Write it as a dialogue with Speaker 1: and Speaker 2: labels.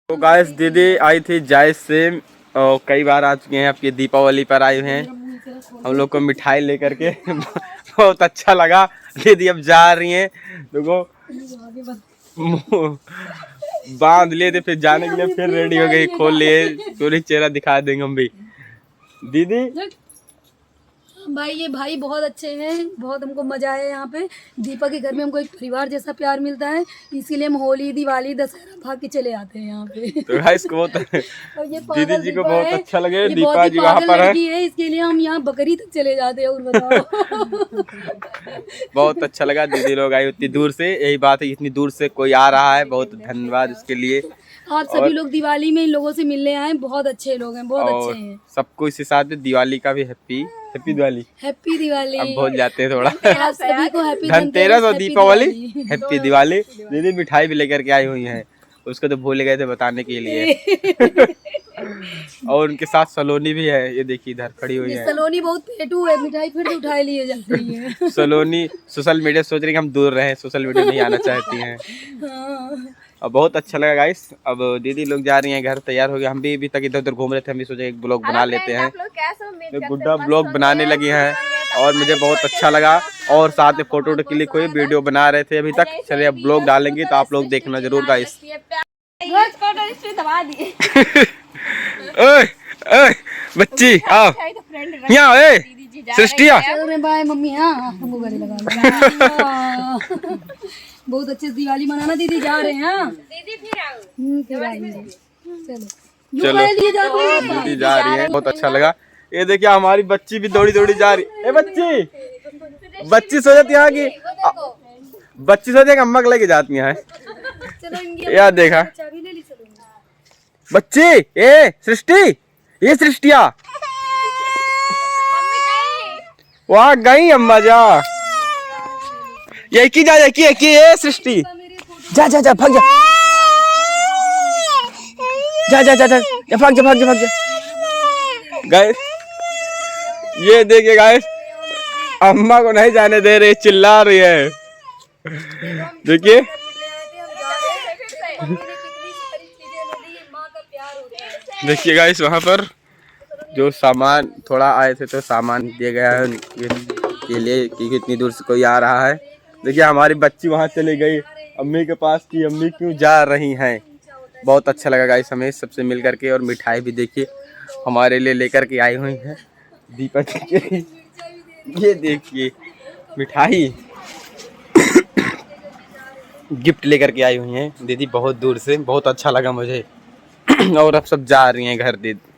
Speaker 1: तो गाइस दीदी आई थी जायज से और कई बार आ चुके हैं, आपकी दीपावली पर आए हैं हम लोग को मिठाई लेकर के बहुत अच्छा लगा। दीदी अब जा रही हैं, देखो बांध लिए थे, फिर जाने के लिए फिर रेडी हो गई, खोल लिए, पूरी चेहरा दिखा देंगे हम भी। दीदी
Speaker 2: भाई ये भाई बहुत अच्छे हैं, बहुत हमको मजा आया यहाँ पे। दीपक के घर में हमको एक परिवार जैसा प्यार मिलता है, इसीलिए हम होली दिवाली दशहरा भाग के चले आते हैं यहाँ पे।
Speaker 1: तो गाइस को
Speaker 2: और ये
Speaker 1: दीदी जी को बहुत अच्छा लगे,
Speaker 2: ये
Speaker 1: दीपा जी वहाँ पर
Speaker 2: है, इसके लिए हम यहाँ बकरी तक चले जाते हैं। और बताओ
Speaker 1: बहुत अच्छा लगा, दीदी लोग आई उतनी दूर से, यही बात है इतनी दूर से कोई आ रहा है, बहुत धन्यवाद इसके लिए।
Speaker 2: आप सभी लोग दिवाली में इन लोगों से मिलने आए, बहुत अच्छे लोग हैं, बहुत अच्छे हैं।
Speaker 1: सबको इसी साथ दिवाली का भी हैप्पी दिवाली।
Speaker 2: हैप्पी दिवाली।
Speaker 1: अब भूल जाते हैं थोड़ा।
Speaker 2: आप सभी को हैप्पी
Speaker 1: धनतेरस और दीपावली, हैप्पी दिवाली। दीदी मिठाई भी लेकर के आई हुई हैं, उसको तो भूल गए थे बताने के लिए। और उनके साथ सलोनी भी है, ये देखिए इधर खड़ी हुई है।
Speaker 2: सलोनी बहुत पेटू है, मिठाई फिर से उठा लिए जा रही है।
Speaker 1: सलोनी सोशल मीडिया सोच रही है कि हम दूर रहे, सोशल मीडिया नहीं आना चाहती हैं।
Speaker 2: हाँ।
Speaker 1: अब बहुत अच्छा लगा गाइस। अब दीदी लोग जा रही हैं घर, तैयार हो गए, हम भी अभी तक इधर उधर घूम रहे थे, हम भी सोचे एक ब्लॉग बना लेते हैं। तो गुड्डा ब्लॉग बनाने लगी हैं और मुझे बहुत अच्छा लगा, और साथ में फोटो क्लिक हुई, वीडियो बना रहे थे अभी तक। चलिए अब ब्लॉग डालेंगे तो आप लोग देखना जरूर गाइस। ओए ओए बच्ची आओ यहाँ, ओए सृष्टिया
Speaker 2: बाय मम्मी। हाँ हमको गले लगा। बहुत अच्छे दिवाली मनाना। दीदी जा रहे हैं, फिर आएंगे। चलो
Speaker 1: दीदी जा रही है, बहुत अच्छा लगा। ये देखिए हमारी बच्ची भी दौड़ी दौड़ी जा रही है। बच्ची सो जाती यहाँ की, बच्ची सोचती है कि अम्मा को लेके जाती है। यार देखा बच्ची, ए सृष्टि, ये सृष्टिया वहाँ गई अम्मा जा, ये की जा, ये सृष्टि जा जा जा भाग जा, जा जा जा जा भाग जा, भाग जा, भाग जा। गाइस ये देखिए गाइस, अम्मा को नहीं जाने दे रही, चिल्ला रही है। देखिए देखिए गाइस, वहाँ पर जो सामान थोड़ा आए थे तो सामान दिया गया है के लिए, क्योंकि इतनी दूर से कोई आ रहा है। देखिए हमारी बच्ची वहाँ चली गई अम्मी के पास की, अम्मी क्यों जा रही हैं। बहुत अच्छा लगा गाइस हमें सबसे मिल करके, और मिठाई भी देखिए हमारे लिए लेकर के आई हुई हैं दीपक के। ये देखिए मिठाई गिफ्ट लेकर के आई हुई हैं दीदी बहुत दूर से, बहुत अच्छा लगा मुझे। और अब सब जा रही हैं घर दीदी।